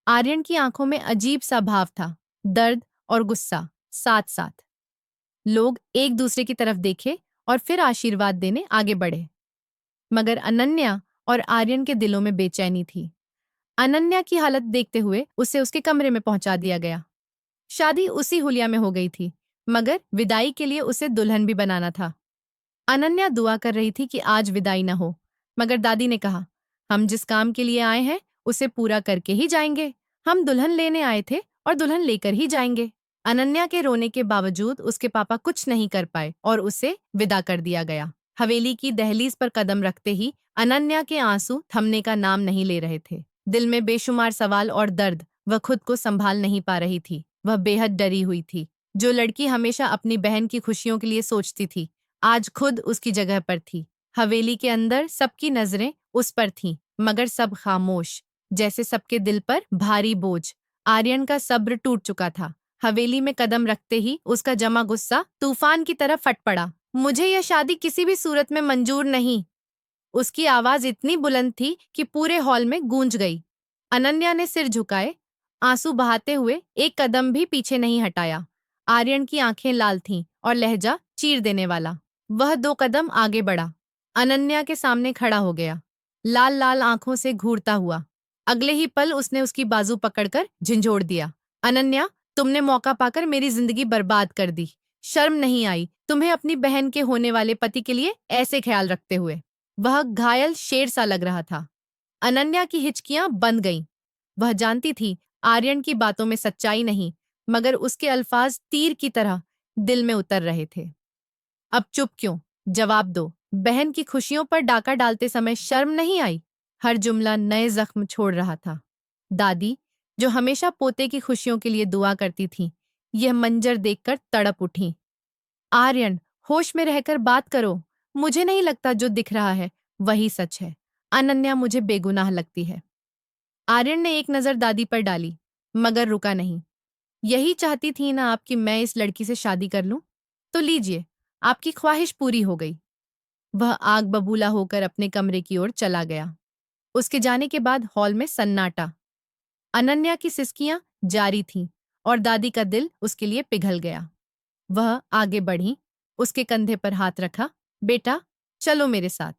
आर्यन की आंखों में अजीब सा भाव था, दर्द और गुस्सा साथ साथ। लोग एक दूसरे की तरफ देखे और फिर आशीर्वाद देने आगे बढ़े। मगर अनन्या और आर्यन के दिलों में बेचैनी थी। अनन्या की हालत देखते हुए उसे उसके कमरे में पहुंचा दिया गया। शादी उसी हुलिया में हो गई थी, मगर विदाई के लिए उसे दुल्हन भी बनाना था। अनन्या दुआ कर रही थी कि आज विदाई न हो, मगर दादी ने कहा, हम जिस काम के लिए आए हैं उसे पूरा करके ही जाएंगे। हम दुल्हन लेने आए थे और दुल्हन लेकर ही जाएंगे। अनन्या के रोने के बावजूद उसके पापा कुछ नहीं कर पाए और उसे विदा कर दिया गया। हवेली की दहलीज पर कदम रखते ही अनन्या के आंसू थमने का नाम नहीं ले रहे थे। दिल में बेशुमार सवाल और दर्द, वह खुद को संभाल नहीं पा रही थी। वह बेहद डरी हुई थी। जो लड़की हमेशा अपनी बहन की खुशियों के लिए सोचती थी, आज खुद उसकी जगह पर थी। हवेली के अंदर सबकी नजरें उस पर थीं, मगर सब खामोश, जैसे सबके दिल पर भारी बोझ। आर्यन का सब्र टूट चुका था। हवेली में कदम रखते ही उसका जमा गुस्सा तूफान की तरह फट पड़ा। मुझे यह शादी किसी भी सूरत में मंजूर नहीं। उसकी आवाज इतनी बुलंद थी कि पूरे हॉल में गूंज गई। अनन्या ने सिर झुकाए, आंसू बहाते हुए एक कदम भी पीछे नहीं हटाया। आर्यन की आंखें लाल थीं और लहजा चीर देने वाला। वह 2 कदम आगे बढ़ा, अनन्या के सामने खड़ा हो गया, लाल लाल आंखों से घूरता हुआ। अगले ही पल उसने उसकी बाजू पकड़कर झंझोड़ दिया। अनन्या, तुमने मौका पाकर मेरी जिंदगी बर्बाद कर दी। शर्म नहीं आई तुम्हें अपनी बहन के होने वाले पति के लिए ऐसे ख्याल रखते हुए? वह घायल शेर सा लग रहा था। अनन्या की हिचकियां बंद गईं। वह जानती थी आर्यन की बातों में सच्चाई नहीं, मगर उसके अल्फाज तीर की तरह दिल में उतर रहे थे। अब चुप क्यों? जवाब दो। बहन की खुशियों पर डाका डालते समय शर्म नहीं आई? हर जुमला नए जख्म छोड़ रहा था। दादी, जो हमेशा पोते की खुशियों के लिए दुआ करती थी, यह मंजर देखकर तड़प उठी। आर्यन, होश में रहकर बात करो। मुझे नहीं लगता जो दिख रहा है वही सच है। अनन्या मुझे बेगुनाह लगती है। आर्यन ने एक नजर दादी पर डाली, मगर रुका नहीं। यही चाहती थी ना आप कि मैं इस लड़की से शादी कर लूं? तो लीजिए, आपकी ख्वाहिश पूरी हो गई। वह आग बबूला होकर अपने कमरे की ओर चला गया। उसके जाने के बाद हॉल में सन्नाटा। अनन्या की सिसकियां जारी थीं और दादी का दिल उसके लिए पिघल गया। वह आगे बढ़ी, उसके कंधे पर हाथ रखा। बेटा, चलो मेरे साथ।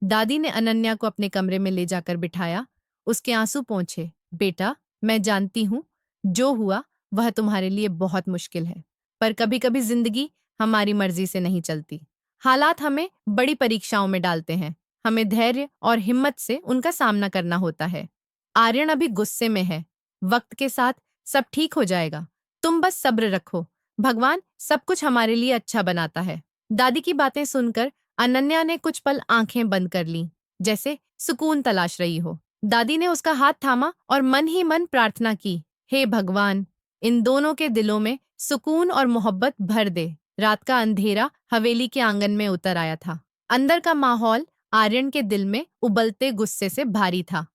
दादी ने अनन्या को अपने कमरे में ले जाकर बिठाया, उसके आंसू पोंछे। बेटा, मैं जानती हूं जो हुआ वह तुम्हारे लिए बहुत मुश्किल है, पर कभी कभी जिंदगी हमारी मर्जी से नहीं चलती। हालात हमें बड़ी परीक्षाओं में डालते हैं। हमें धैर्य और हिम्मत से उनका सामना करना होता है। आर्यन अभी गुस्से में है। वक्त के साथ सब ठीक हो जाएगा। तुम बस सब्र रखो। भगवान सब कुछ हमारे लिए अच्छा बनाता है। दादी की बातें सुनकर अनन्या ने कुछ पल आंखें बंद कर लीं, जैसे सुकून तलाश रही हो। दादी ने उसका हाथ थामा और मन ही मन प्रार्थना की, हे भगवान, इन दोनों के दिलों में सुकून और मोहब्बत भर दे। रात का अंधेरा हवेली के आंगन में उतर आया था। अंदर का माहौल आर्यन के दिल में उबलते गुस्से से भारी था।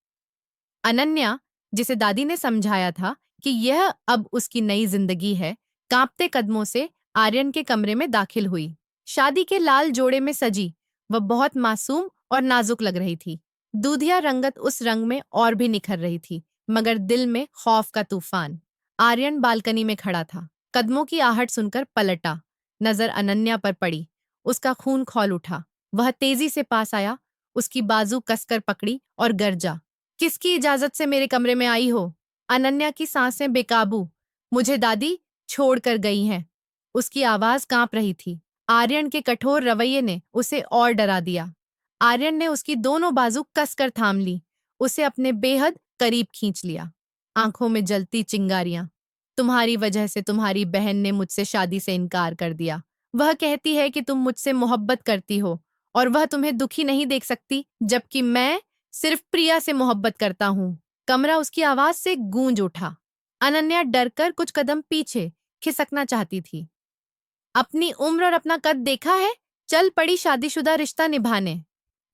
अनन्या, जिसे दादी ने समझाया था कि यह अब उसकी नई जिंदगी है, कांपते कदमों से आर्यन के कमरे में दाखिल हुई। शादी के लाल जोड़े में सजी वह बहुत मासूम और नाजुक लग रही थी। दूधिया रंगत उस रंग में और भी निखर रही थी, मगर दिल में खौफ का तूफान। आर्यन बालकनी में खड़ा था। कदमों की आहट सुनकर पलटा। नजर अनन्या पर पड़ी। उसका खून खौल उठा। वह तेजी से पास आया, उसकी बाजू कसकर पकड़ी और गरजा, किसकी इजाजत से मेरे कमरे में आई हो? अनन्या की सांसें बेकाबू। मुझे दादी छोड़कर गई हैं। उसकी आवाज कांप रही थी। आर्यन के कठोर रवैये ने उसे और डरा दिया। आर्यन ने उसकी दोनों बाजू कसकर थाम ली, उसे अपने बेहद करीब खींच लिया। आंखों में जलती चिंगारियां। तुम्हारी वजह से तुम्हारी बहन ने मुझसे शादी से इनकार कर दिया। वह कहती है कि तुम मुझसे मोहब्बत करती हो और वह तुम्हें दुखी नहीं देख सकती, जबकि मैं सिर्फ प्रिया से मोहब्बत करता हूँ। कमरा उसकी आवाज से गूंज उठा। अनन्या डरकर कुछ कदम पीछे खिसकना चाहती थी। अपनी उम्र और अपना कद देखा है? चल पड़ी शादीशुदा रिश्ता निभाने।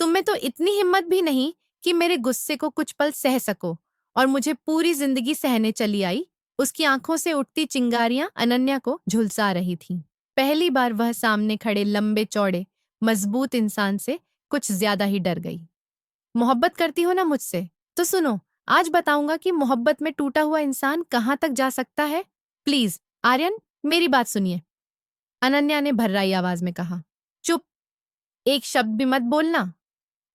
तुम में तो इतनी हिम्मत भी नहीं कि मेरे गुस्से को कुछ पल सह सको, और मुझे पूरी जिंदगी सहने चली आई। उसकी आंखों से उठती चिंगारियां अनन्या को झुलसा रही थीं। पहली बार वह सामने खड़े लंबे चौड़े मजबूत इंसान से कुछ ज्यादा ही डर गई। मोहब्बत करती हो ना मुझसे? तो सुनो, आज बताऊंगा कि मोहब्बत में टूटा हुआ इंसान कहाँ तक जा सकता है। प्लीज आर्यन, मेरी बात सुनिए, अनन्या ने भर्राई आवाज में कहा। चुप, एक शब्द भी मत बोलना।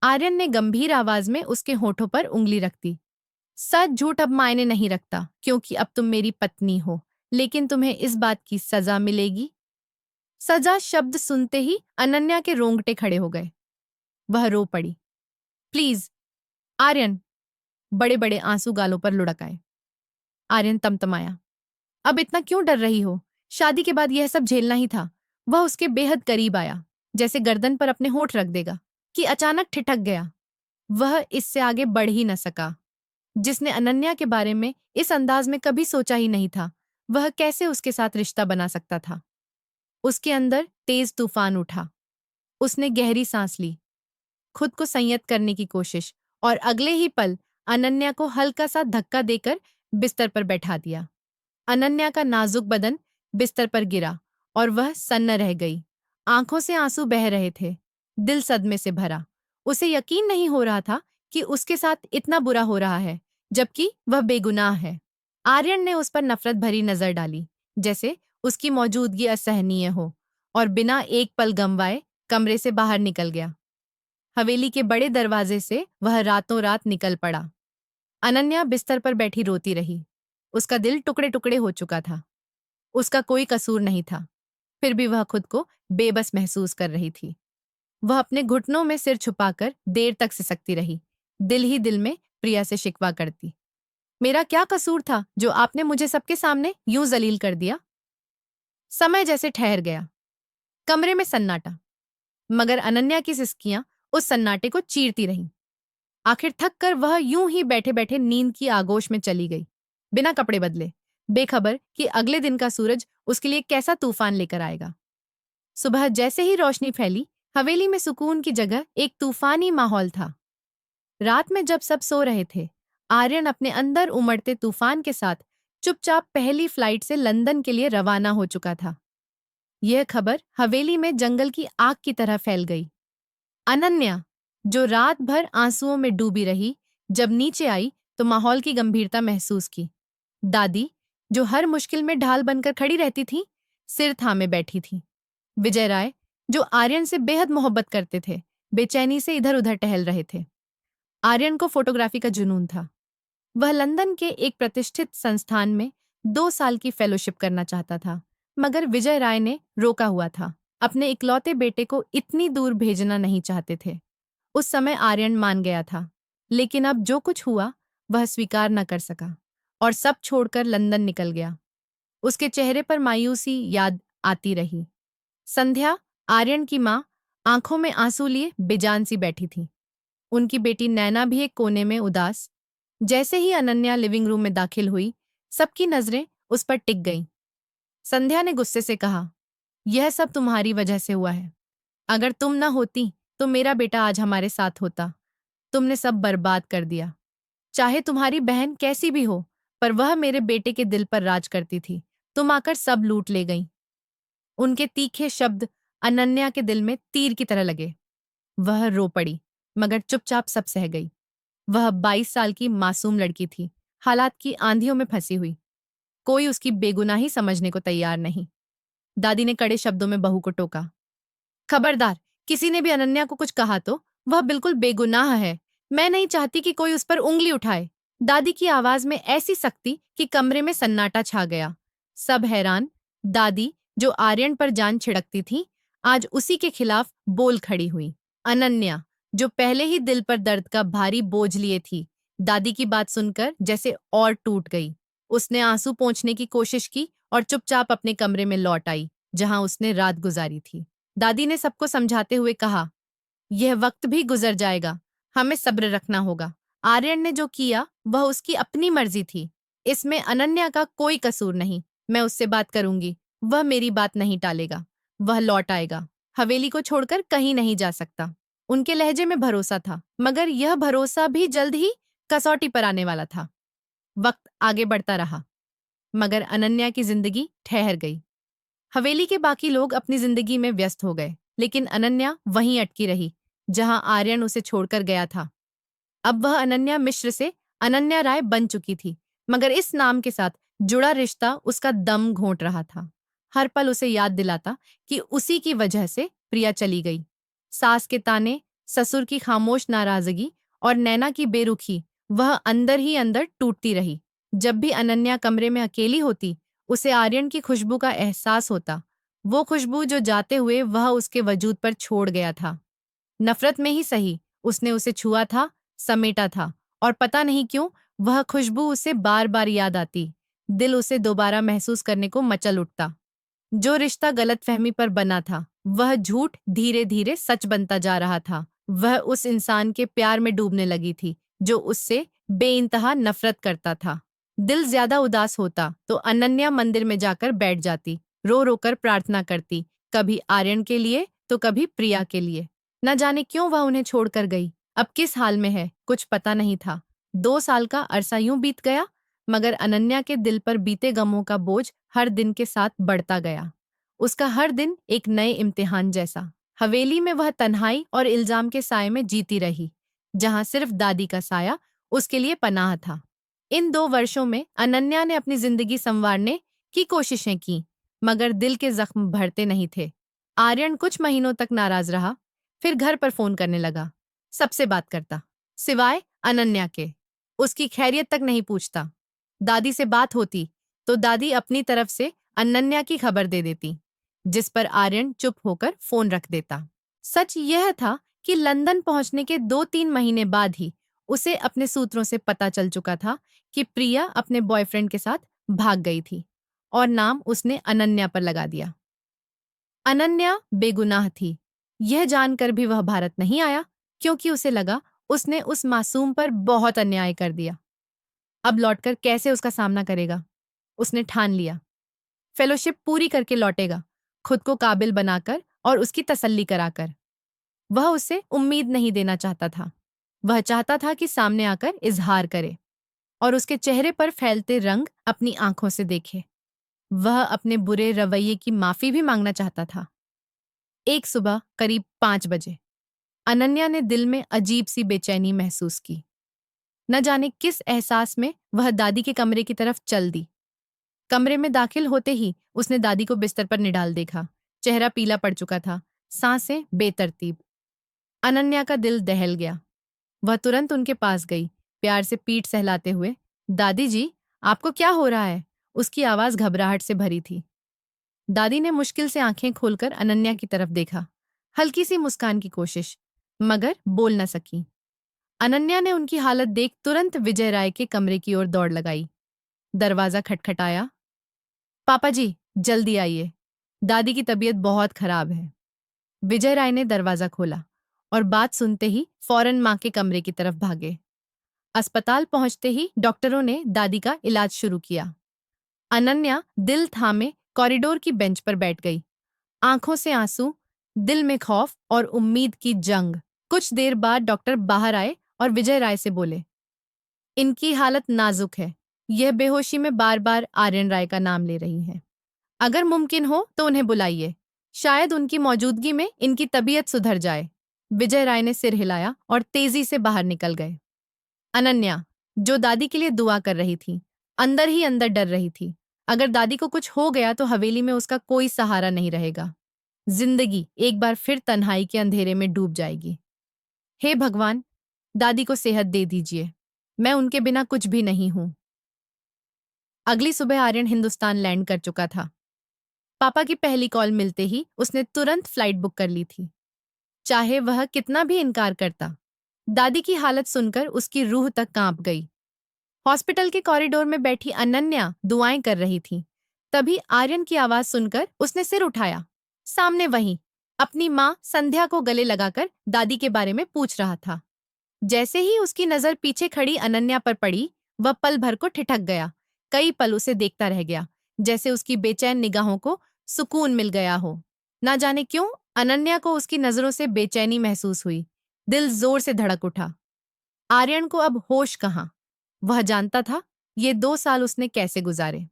आर्यन ने गंभीर आवाज में उसके होठों पर उंगली रख दी। सच झूठ अब मायने नहीं रखता, क्योंकि अब तुम मेरी पत्नी हो, लेकिन तुम्हें इस बात की सजा मिलेगी। सजा शब्द सुनते ही अनन्या के रोंगटे खड़े हो गए। वह रो पड़ी। प्लीज आर्यन, बड़े बड़े आंसू गालों पर लुढ़क आए। आर्यन तमतमाया। अब इतना क्यों डर रही हो? शादी के बाद यह सब झेलना ही था। वह उसके बेहद करीब आया, जैसे गर्दन पर अपने होठ रख देगा, कि अचानक ठिठक गया। वह इससे आगे बढ़ ही न सका। जिसने अनन्या के बारे में इस अंदाज में कभी सोचा ही नहीं था, वह कैसे उसके साथ रिश्ता बना सकता था। उसके अंदर तेज तूफान उठा। उसने गहरी सांस ली, खुद को संयत करने की कोशिश, और अगले ही पल अनन्या को हल्का सा धक्का देकर बिस्तर पर बैठा दिया। अनन्या का नाजुक बदन बिस्तर पर गिरा और वह सन्न रह गई। आंखों से आंसू बह रहे थे, दिल सदमे से भरा। उसे यकीन नहीं हो रहा था कि उसके साथ इतना बुरा हो रहा है, जबकि वह बेगुनाह है। आर्यन ने उस पर नफरत भरी नजर डाली, जैसे उसकी मौजूदगी असहनीय हो, और बिना एक पल गंवाए कमरे से बाहर निकल गया। हवेली के बड़े दरवाजे से वह रातों रात निकल पड़ा। अनन्या बिस्तर पर बैठी रोती रही। उसका दिल टुकड़े टुकड़े हो चुका था। उसका कोई कसूर नहीं था, फिर भी वह खुद को बेबस महसूस कर रही थी। वह अपने घुटनों में सिर छुपाकर देर तक सिसकती रही, दिल ही दिल में प्रिया से शिकवा करती। मेरा क्या कसूर था जो आपने मुझे सबके सामने यूं जलील कर दिया? समय जैसे ठहर गया। कमरे में सन्नाटा, मगर अनन्या की सिसकियां उस सन्नाटे को चीरती रहीं। आखिर थक कर वह यूं ही बैठे बैठे नींद की आगोश में चली गई, बिना कपड़े बदले, बेखबर कि अगले दिन का सूरज उसके लिए कैसा तूफान लेकर आएगा। सुबह जैसे ही रोशनी फैली, हवेली में सुकून की जगह एक तूफानी माहौल था। रात में जब सब सो रहे थे, आर्यन अपने अंदर उमड़ते तूफान के साथ चुपचाप पहली फ्लाइट से लंदन के लिए रवाना हो चुका था। यह खबर हवेली में जंगल की आग की तरह फैल गई। अनन्या, जो रात भर आंसुओं में डूबी रही, जब नीचे आई तो माहौल की गंभीरता महसूस की। दादी, जो हर मुश्किल में ढाल बनकर खड़ी रहती थी, सिर थामे बैठी थी। विजय राय, जो आर्यन से बेहद मोहब्बत करते थे, बेचैनी से इधर उधर टहल रहे थे। आर्यन को फोटोग्राफी का जुनून था। वह लंदन के एक प्रतिष्ठित संस्थान में 2 साल की फेलोशिप करना चाहता था, मगर विजय राय ने रोका हुआ था। अपने इकलौते बेटे को इतनी दूर भेजना नहीं चाहते थे। उस समय आर्यन मान गया था, लेकिन अब जो कुछ हुआ वह स्वीकार न कर सका, और सब छोड़कर लंदन निकल गया। उसके चेहरे पर मायूसी याद आती रही। संध्या, आर्यन की माँ, आंखों में आंसू लिए बेजान सी बैठी थी। उनकी बेटी नैना भी एक कोने में उदास। जैसे ही अनन्या लिविंग रूम में दाखिल हुई, सबकी नजरें उस पर टिक गईं। संध्या ने गुस्से से कहा, यह सब तुम्हारी वजह से हुआ है। अगर तुम न होती तो मेरा बेटा आज हमारे साथ होता। तुमने सब बर्बाद कर दिया। चाहे तुम्हारी बहन कैसी भी हो, पर वह मेरे बेटे के दिल पर राज करती थी। तुम आकर सब लूट ले गईं। उनके तीखे शब्द अनन्या के दिल में तीर की तरह लगे। वह रो पड़ी, मगर चुपचाप सब सह गई। वह 22 साल की मासूम लड़की थी, हालात की आंधियों में फंसी हुई। कोई उसकी बेगुनाही समझने को तैयार नहीं। दादी ने कड़े शब्दों में बहू को टोका। खबरदार, किसी ने भी अनन्या को कुछ कहा तो वह बिल्कुल बेगुनाह है। मैं नहीं चाहती कि कोई उस पर उंगली उठाए। दादी की आवाज में ऐसी सख्ती कि कमरे में सन्नाटा छा गया। सब हैरान। दादी, जो आर्यन पर जान छिड़कती थी, आज उसी के खिलाफ बोल खड़ी हुई। अनन्या, जो पहले ही दिल पर दर्द का भारी बोझ लिए थी, दादी की बात सुनकर जैसे और टूट गई। उसने आंसू पोंछने की कोशिश की और चुपचाप अपने कमरे में लौट आई, जहां उसने रात गुजारी थी। दादी ने सबको समझाते हुए कहा, यह वक्त भी गुजर जाएगा, हमें सब्र रखना होगा। आर्यन ने जो किया वह उसकी अपनी मर्जी थी। इसमें अनन्या का कोई कसूर नहीं। मैं उससे बात करूंगी, वह मेरी बात नहीं टालेगा। वह लौट आएगा, हवेली को छोड़कर कहीं नहीं जा सकता। उनके लहजे में भरोसा था, मगर यह भरोसा भी जल्द ही कसौटी पर आने वाला था। वक्त आगे बढ़ता रहा, मगर अनन्या की जिंदगी ठहर गई। हवेली के बाकी लोग अपनी जिंदगी में व्यस्त हो गए, लेकिन अनन्या वहीं अटकी रही जहां आर्यन उसे छोड़कर गया था। अब वह अनन्या मिश्र से अनन्या राय बन चुकी थी, मगर इस नाम के साथ जुड़ा रिश्ता उसका दम घोंट रहा था। हर पल उसे याद दिलाता कि उसी की वजह से प्रिया चली गई। सास के ताने, ससुर की खामोश नाराजगी और नैना की बेरुखी, वह अंदर ही अंदर टूटती रही। जब भी अनन्या कमरे में अकेली होती, उसे आर्यन की खुशबू का एहसास होता, वो खुशबू जो जाते हुए वह उसके वजूद पर छोड़ गया था। नफरत में ही सही, उसने उसे छुआ था, समेटा था, और पता नहीं क्यों वह खुशबू उसे बार बार याद आती। दिल उसे दोबारा महसूस करने को मचल उठता। जो रिश्ता गलतफहमी पर बना था, वह झूठ धीरे धीरे सच बनता जा रहा था। वह उस इंसान के प्यार में डूबने लगी थी जो उससे बेइंतहा नफरत करता था। दिल ज्यादा उदास होता तो अनन्या मंदिर में जाकर बैठ जाती, रो रो कर प्रार्थना करती, कभी आर्यन के लिए तो कभी प्रिया के लिए। न जाने क्यों वह उन्हें छोड़कर गई, अब किस हाल में है कुछ पता नहीं था। 2 साल का अरसा यूं बीत गया, मगर अनन्या के दिल पर बीते गमों का बोझ हर दिन के साथ बढ़ता गया। उसका हर दिन एक नए इम्तिहान जैसा। हवेली में वह तन्हाई और इल्जाम के साए में जीती रही, जहां सिर्फ दादी का साया उसके लिए पनाह था। इन 2 वर्षों में अनन्या ने अपनी जिंदगी संवारने की कोशिशें की, मगर दिल के जख्म भरते नहीं थे। आर्यन कुछ महीनों तक नाराज रहा, फिर घर पर फोन करने लगा। सबसे बात करता, सिवाय अनन्या के। उसकी खैरियत तक नहीं पूछता। दादी से बात होती तो दादी अपनी तरफ से अनन्या की खबर दे देती, जिस पर आर्यन चुप होकर फोन रख देता। सच यह था कि लंदन पहुंचने के 2-3 महीने बाद ही उसे अपने सूत्रों से पता चल चुका था कि प्रिया अपने बॉयफ्रेंड के साथ भाग गई थी, और नाम उसने अनन्या पर लगा दिया। अनन्या बेगुनाह थी, यह जानकर भी वह भारत नहीं आया, क्योंकि उसे लगा उसने उस मासूम पर बहुत अन्याय कर दिया। अब लौटकर कैसे उसका सामना करेगा? उसने ठान लिया, फेलोशिप पूरी करके लौटेगा, खुद को काबिल बनाकर और उसकी तसल्ली कराकर। वह उसे उम्मीद नहीं देना चाहता था। वह चाहता था कि सामने आकर इजहार करे और उसके चेहरे पर फैलते रंग अपनी आंखों से देखे। वह अपने बुरे रवैये की माफी भी मांगना चाहता था। एक सुबह करीब 5 बजे अनन्या ने दिल में अजीब सी बेचैनी महसूस की। न जाने किस एहसास में वह दादी के कमरे की तरफ चल दी। कमरे में दाखिल होते ही उसने दादी को बिस्तर पर निडाल देखा। चेहरा पीला पड़ चुका था, सांसें बेतरतीब। अनन्या का दिल दहल गया। वह तुरंत उनके पास गई, प्यार से पीठ सहलाते हुए, दादी जी, आपको क्या हो रहा है? उसकी आवाज घबराहट से भरी थी। दादी ने मुश्किल से आंखें खोलकर अनन्या की तरफ देखा, हल्की सी मुस्कान की कोशिश, मगर बोल न सकी। अनन्या ने उनकी हालत देख तुरंत विजय राय के कमरे की ओर दौड़ लगाई। दरवाजा खटखटाया। पापा जी, जल्दी आइए, दादी की तबीयत बहुत खराब है। विजय राय ने दरवाजा खोला और बात सुनते ही फौरन मां के कमरे की तरफ भागे। अस्पताल पहुंचते ही डॉक्टरों ने दादी का इलाज शुरू किया। अनन्या दिल थामे कॉरिडोर की बेंच पर बैठ गई, आंखों से आंसू, दिल में खौफ और उम्मीद की जंग। कुछ देर बाद डॉक्टर बाहर आए और विजय राय से बोले, इनकी हालत नाजुक है, यह बेहोशी में बार बार आर्यन राय का नाम ले रही हैं। अगर मुमकिन हो तो उन्हें बुलाइए, शायद उनकी मौजूदगी में इनकी तबीयत सुधर जाए। विजय राय ने सिर हिलाया और तेजी से बाहर निकल गए। अनन्या, जो दादी के लिए दुआ कर रही थी, अंदर ही अंदर डर रही थी। अगर दादी को कुछ हो गया तो हवेली में उसका कोई सहारा नहीं रहेगा। जिंदगी एक बार फिर तन्हाई के अंधेरे में डूब जाएगी। हे भगवान, दादी को सेहत दे दीजिए, मैं उनके बिना कुछ भी नहीं हूं। अगली सुबह आर्यन हिंदुस्तान लैंड कर चुका था। पापा की पहली कॉल मिलते ही उसने तुरंत फ्लाइट बुक कर ली थी, चाहे वह कितना भी इनकार करता। दादी की हालत सुनकर उसकी रूह तक कांप गई। हॉस्पिटल के कॉरिडोर में बैठी अनन्या दुआएं कर रही थी। तभी आर्यन की आवाज सुनकर उसने सिर उठाया। सामने वहीं अपनी माँ संध्या को गले लगाकर दादी के बारे में पूछ रहा था। जैसे ही उसकी नजर पीछे खड़ी अनन्या पर पड़ी, वह पल भर को ठिठक गया। कई पल उसे देखता रह गया, जैसे उसकी बेचैन निगाहों को सुकून मिल गया हो। ना जाने क्यों अनन्या को उसकी नजरों से बेचैनी महसूस हुई। दिल जोर से धड़क उठा। आर्यन को अब होश कहाँ। वह जानता था ये 2 साल उसने कैसे गुजारे।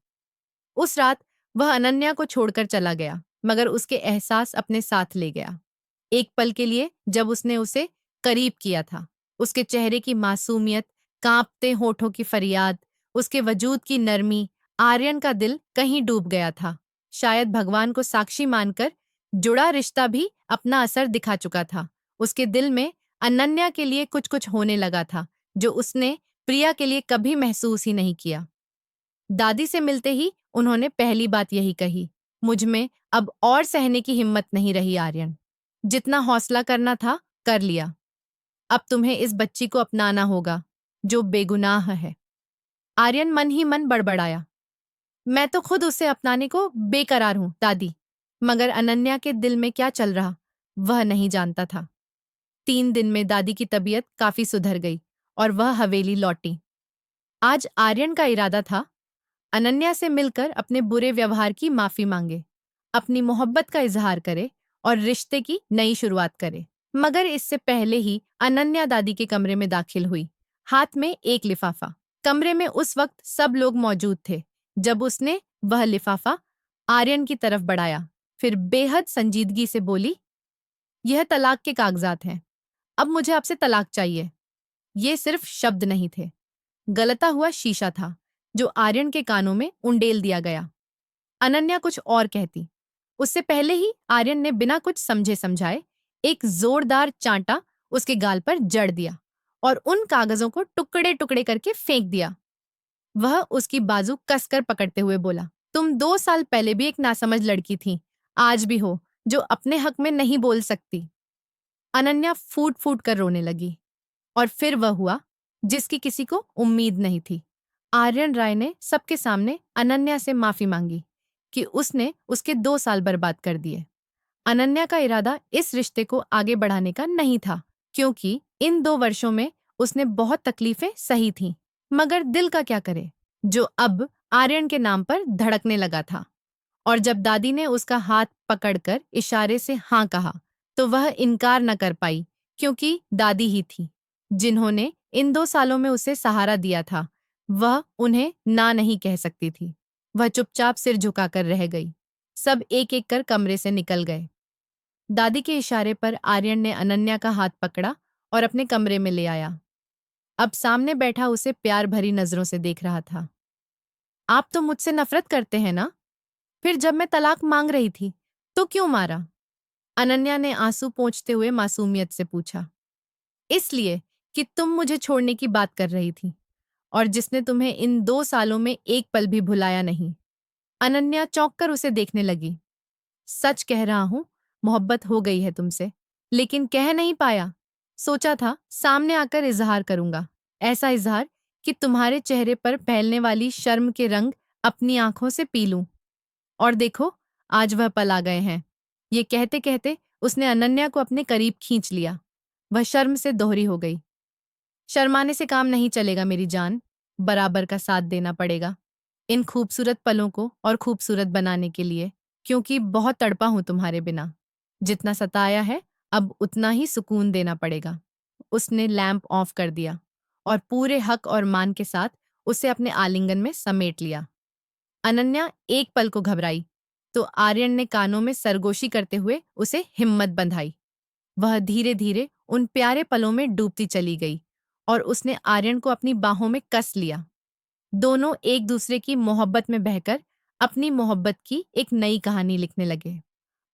उस रात वह अनन्या को छोड़कर चला गया, मगर उसके एहसास अपने साथ ले गया। एक पल के लिए जब उसने उसे करीब किया था, उसके चेहरे की मासूमियत, कांपते होठों की फरियाद, उसके वजूद की नरमी, आर्यन का दिल कहीं डूब गया था। शायद भगवान को साक्षी मानकर जुड़ा रिश्ता भी अपना असर दिखा चुका था। उसके दिल में अनन्या के लिए कुछ कुछ होने लगा था, जो उसने प्रिया के लिए कभी महसूस ही नहीं किया। दादी से मिलते ही उन्होंने पहली बात यही कही, मुझ में अब और सहने की हिम्मत नहीं रही आर्यन। जितना हौसला करना था कर लिया। अब तुम्हें इस बच्ची को अपनाना होगा जो बेगुनाह है। आर्यन मन ही मन बड़बड़ाया, मैं तो खुद उसे अपनाने को बेकरार हूं दादी, मगर अनन्या के दिल में क्या चल रहा वह नहीं जानता था। 3 दिन में दादी की तबीयत काफी सुधर गई और वह हवेली लौटी। आज आर्यन का इरादा था अनन्या से मिलकर अपने बुरे व्यवहार की माफी मांगे, अपनी मोहब्बत का इजहार करे और रिश्ते की नई शुरुआत करे। मगर इससे पहले ही अनन्या दादी के कमरे में दाखिल हुई, हाथ में एक लिफाफा। कमरे में उस वक्त सब लोग मौजूद थे। जब उसने वह लिफाफा आर्यन की तरफ बढ़ाया, फिर बेहद संजीदगी से बोली, यह तलाक के कागजात हैं। अब मुझे आपसे तलाक चाहिए। ये सिर्फ शब्द नहीं थे, गलता हुआ शीशा था जो आर्यन के कानों में उंडेल दिया गया। अनन्या कुछ और कहती, उससे पहले ही आर्यन ने बिना कुछ समझे समझाए एक जोरदार चांटा उसके गाल पर जड़ दिया और उन कागजों को टुकड़े टुकड़े करके फेंक दिया। वह उसकी बाजू कसकर पकड़ते हुए बोला, तुम 2 साल पहले भी एक नासमझ लड़की थी, आज भी हो, जो अपने हक में नहीं बोल सकती। अनन्या फूट फूट कर रोने लगी। और फिर वह हुआ जिसकी किसी को उम्मीद नहीं थी। आर्यन राय ने सबके सामने अनन्या से माफी मांगी कि उसने उसके 2 साल बर्बाद कर दिए। अनन्या का इरादा इस रिश्ते को आगे बढ़ाने का नहीं था, क्योंकि इन 2 वर्षों में उसने बहुत तकलीफें सही थीं। मगर दिल का क्या करे, जो अब आर्यन के नाम पर धड़कने लगा था। और जब दादी ने उसका हाथ पकड़कर इशारे से हाँ कहा, तो वह इनकार न कर पाई, क्योंकि दादी ही थी जिन्होंने इन 2 सालों में उसे सहारा दिया था। वह उन्हें ना नहीं कह सकती थी। वह चुपचाप सिर झुकाकर रह गई। सब एक एक कर कमरे से निकल गए। दादी के इशारे पर आर्यन ने अनन्या का हाथ पकड़ा और अपने कमरे में ले आया। अब सामने बैठा उसे प्यार भरी नजरों से देख रहा था। आप तो मुझसे नफरत करते हैं ना? फिर जब मैं तलाक मांग रही थी तो क्यों मारा? अनन्या ने आंसू पोंछते हुए मासूमियत से पूछा। इसलिए कि तुम मुझे छोड़ने की बात कर रही थी, और जिसने तुम्हें इन 2 सालों में एक पल भी भुलाया नहीं। अनन्या चौंक कर उसे देखने लगी। सच कह रहा हूं, मोहब्बत हो गई है तुमसे, लेकिन कह नहीं पाया। सोचा था सामने आकर इजहार करूंगा, ऐसा इजहार कि तुम्हारे चेहरे पर फैलने वाली शर्म के रंग अपनी आंखों से पी लूं। और देखो, आज वह पल आ गए हैं। ये कहते कहते उसने अनन्या को अपने करीब खींच लिया। वह शर्म से दोहरी हो गई। शर्माने से काम नहीं चलेगा मेरी जान, बराबर का साथ देना पड़ेगा इन खूबसूरत पलों को और खूबसूरत बनाने के लिए, क्योंकि बहुत तड़पा हूं तुम्हारे बिना। जितना सताया है अब उतना ही सुकून देना पड़ेगा। उसने लैंप ऑफ कर दिया और पूरे हक और मान के साथ उसे अपने आलिंगन में समेट लिया। अनन्या एक पल को घबराई तो आर्यन ने कानों में सरगोशी करते हुए उसे हिम्मत बंधाई। वह धीरे धीरे उन प्यारे पलों में डूबती चली गई और उसने आर्यन को अपनी बाहों में कस लिया। दोनों एक दूसरे की मोहब्बत में बहकर अपनी मोहब्बत की एक नई कहानी लिखने लगे।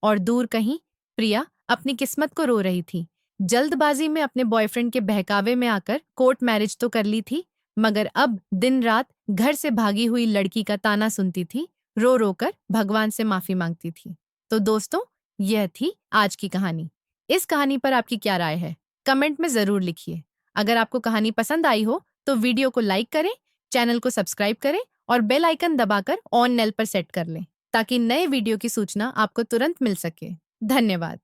और दूर कहीं प्रिया अपनी किस्मत को रो रही थी। जल्दबाजी में अपने बॉयफ्रेंड के बहकावे में आकर कोर्ट मैरिज तो कर ली थी, मगर अब दिन रात घर से भागी हुई लड़की का ताना सुनती थी, रो रो कर भगवान से माफी मांगती थी। तो दोस्तों, यह थी आज की कहानी। इस कहानी पर आपकी क्या राय है? कमेंट में जरूर लिखिए। अगर आपको कहानी पसंद आई हो तो वीडियो को लाइक करें, चैनल को सब्सक्राइब करें और बेल आइकन दबाकर ऑन नेल पर सेट कर लें, ताकि नए वीडियो की सूचना आपको तुरंत मिल सके। धन्यवाद।